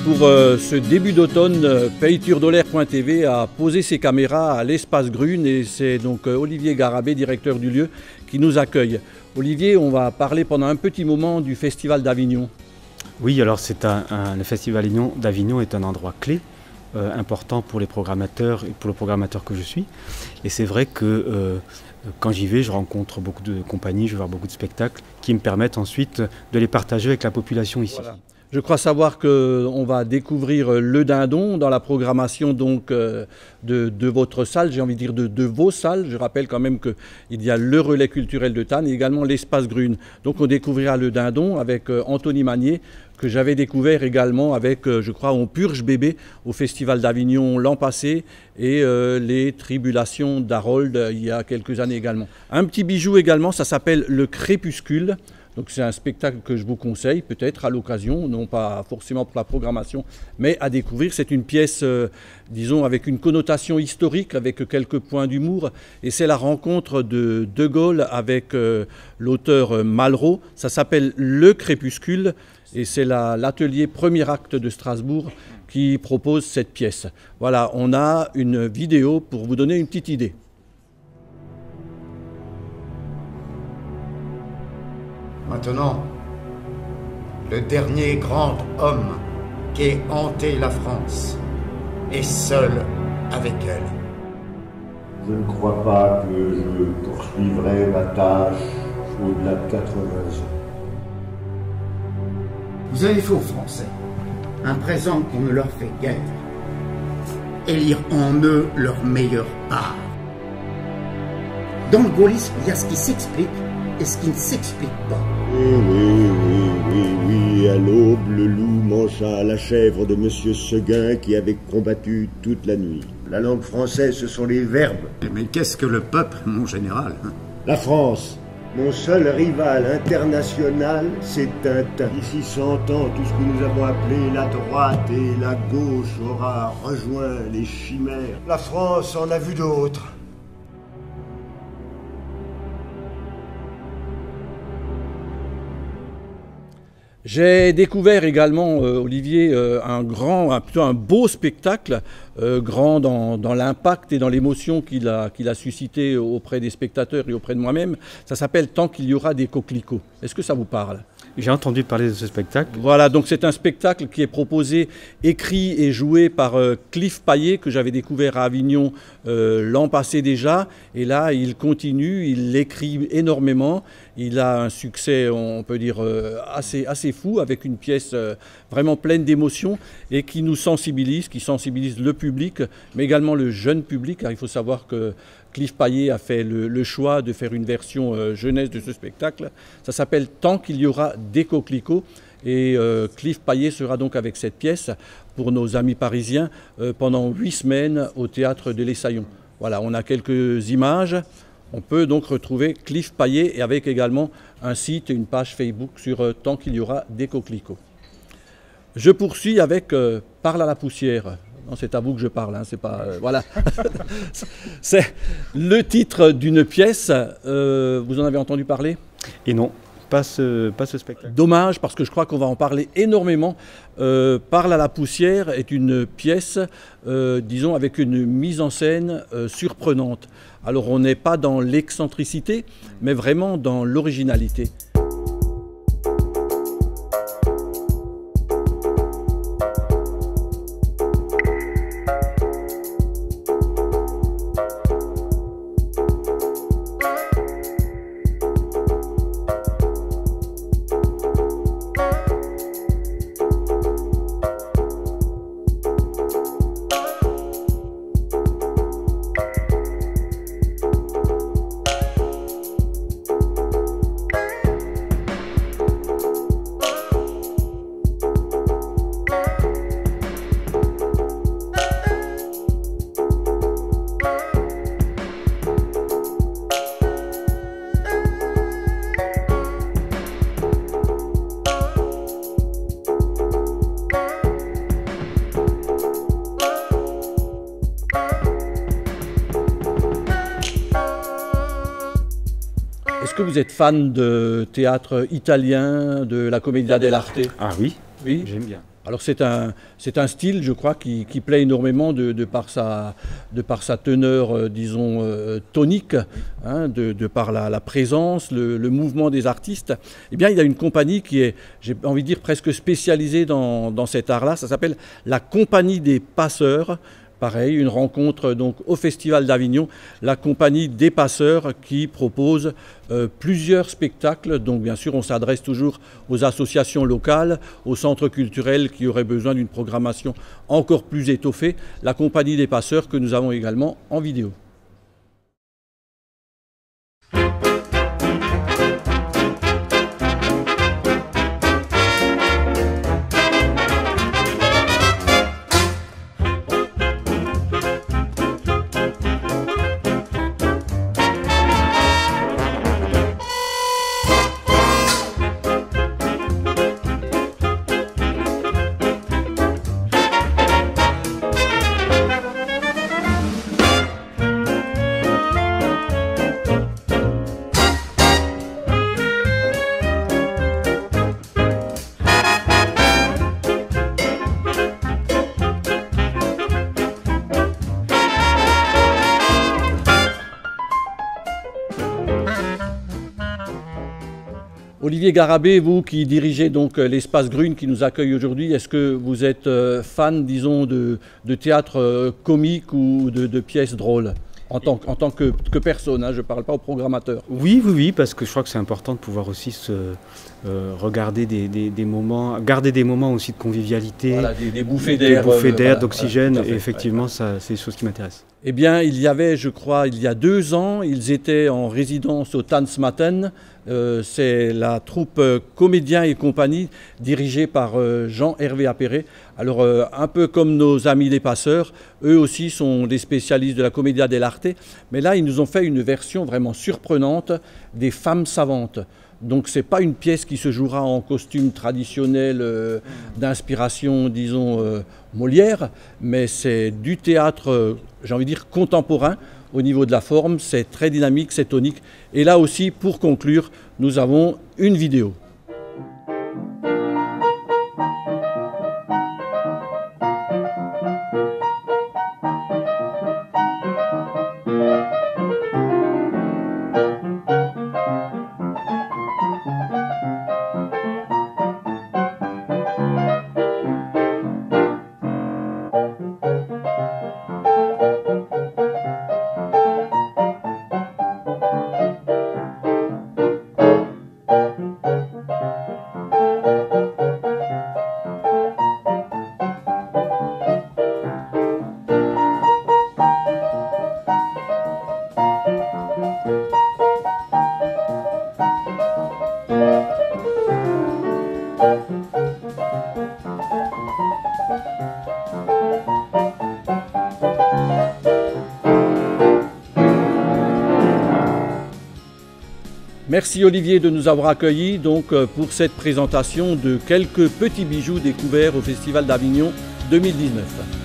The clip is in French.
Pour ce début d'automne, PayTurDolaire.tv a posé ses caméras à l'espace Grune et c'est donc Olivier Garabé, directeur du lieu, qui nous accueille. Olivier, on va parler pendant un petit moment du Festival d'Avignon. Oui, alors le Festival d'Avignon est un endroit clé, important pour les programmateurs et pour le programmateur que je suis. Et c'est vrai que quand j'y vais, je rencontre beaucoup de compagnies, je vais voir beaucoup de spectacles qui me permettent ensuite de les partager avec la population ici. Voilà. Je crois savoir qu'on va découvrir le dindon dans la programmation donc, de votre salle, j'ai envie de dire de vos salles. Je rappelle quand même qu'il y a le relais culturel de Thann et également l'espace Grune. Donc on découvrira le dindon avec Anthony Magnier, que j'avais découvert également avec, je crois, On Purge Bébé au Festival d'Avignon l'an passé et les Tribulations d'Harold il y a quelques années également. Un petit bijou également, ça s'appelle Le Crépuscule. Donc c'est un spectacle que je vous conseille peut-être à l'occasion, non pas forcément pour la programmation, mais à découvrir. C'est une pièce, disons, avec une connotation historique, avec quelques points d'humour. Et c'est la rencontre de De Gaulle avec l'auteur Malraux. Ça s'appelle Le Crépuscule et c'est l'atelier Premier Acte de Strasbourg qui propose cette pièce. Voilà, on a une vidéo pour vous donner une petite idée. Maintenant, le dernier grand homme qui ait hanté la France est seul avec elle. Je ne crois pas que je poursuivrai ma tâche au-delà de 80 ans. Vous avez fait aux Français un présent qu'on ne leur fait guère. Élire en eux leur meilleure part. Dans le gaullisme, il y a ce qui s'explique et ce qui ne s'explique pas. Oui, à l'aube, le loup mangea la chèvre de Monsieur Seguin qui avait combattu toute la nuit. La langue française, ce sont les verbes. Mais qu'est-ce que le peuple, mon général? La France, mon seul rival international, c'est Tintin. D'ici 100 ans, tout ce que nous avons appelé la droite et la gauche aura rejoint les chimères. La France en a vu d'autres. J'ai découvert également, Olivier, plutôt un beau spectacle, grand dans l'impact et dans l'émotion qu'il a suscité auprès des spectateurs et auprès de moi-même. Ça s'appelle Tant qu'il y aura des coquelicots. Est-ce que ça vous parle ? J'ai entendu parler de ce spectacle. Voilà, donc c'est un spectacle qui est proposé, écrit et joué par Cliff Paillet, que j'avais découvert à Avignon l'an passé déjà. Et là, il continue, il écrit énormément. Il a un succès, on peut dire, assez fou, avec une pièce vraiment pleine d'émotions et qui nous sensibilise, qui sensibilise le public, mais également le jeune public, car il faut savoir que Cliff Paillet a fait le choix de faire une version jeunesse de ce spectacle. Ça s'appelle Tant qu'il y aura des coquelicots. Et Cliff Paillet sera donc avec cette pièce pour nos amis parisiens pendant 8 semaines au théâtre de l'Essaillon. Voilà, on a quelques images. On peut donc retrouver Cliff Paillet et avec également un site et une page Facebook sur Tant qu'il y aura des coquelicots. Je poursuis avec Parle à la poussière. Non, c'est à vous que je parle, hein, c'est pas... voilà. C'est le titre d'une pièce. Vous en avez entendu parler ? Et non, pas ce spectacle. Dommage, parce que je crois qu'on va en parler énormément. Parle à la poussière est une pièce, disons, avec une mise en scène surprenante. Alors on n'est pas dans l'excentricité, mais vraiment dans l'originalité. Est-ce que vous êtes fan de théâtre italien, de la Commedia dell'arte? Ah oui, Oui. J'aime bien. Alors c'est un style, je crois, qui plaît énormément de par sa teneur, disons, tonique, hein, de par la présence, le mouvement des artistes. Eh bien, il y a une compagnie qui est, j'ai envie de dire, presque spécialisée dans cet art-là. Ça s'appelle la Compagnie des Passeurs. Pareil, une rencontre donc au Festival d'Avignon, la Compagnie des Passeurs qui propose plusieurs spectacles. Donc bien sûr, on s'adresse toujours aux associations locales, aux centres culturels qui auraient besoin d'une programmation encore plus étoffée. La Compagnie des Passeurs que nous avons également en vidéo. Olivier Garabé, vous qui dirigez donc l'espace Grune qui nous accueille aujourd'hui, est-ce que vous êtes fan, disons, de théâtre comique ou de pièces drôles en tant que personne, hein, je ne parle pas au programmateur. Oui, parce que je crois que c'est important de pouvoir aussi regarder des moments, garder des moments aussi de convivialité, voilà, des bouffées d'air, d'oxygène, voilà, et effectivement, ça, c'est des choses qui m'intéressent. Eh bien, il y avait, je crois, il y a 2 ans, ils étaient en résidence au Tanzmatten. C'est la troupe Comédiens et compagnie dirigée par Jean-Hervé Appéré. Alors, un peu comme nos amis les passeurs, eux aussi sont des spécialistes de la Commedia dell'arte. Mais là, ils nous ont fait une version vraiment surprenante des femmes savantes. Donc ce n'est pas une pièce qui se jouera en costume traditionnel d'inspiration, disons, Molière, mais c'est du théâtre, j'ai envie de dire, contemporain au niveau de la forme. C'est très dynamique, c'est tonique. Et là aussi, pour conclure, nous avons une vidéo. Merci Olivier de nous avoir accueillis donc, pour cette présentation de quelques petits bijoux découverts au Festival d'Avignon 2019.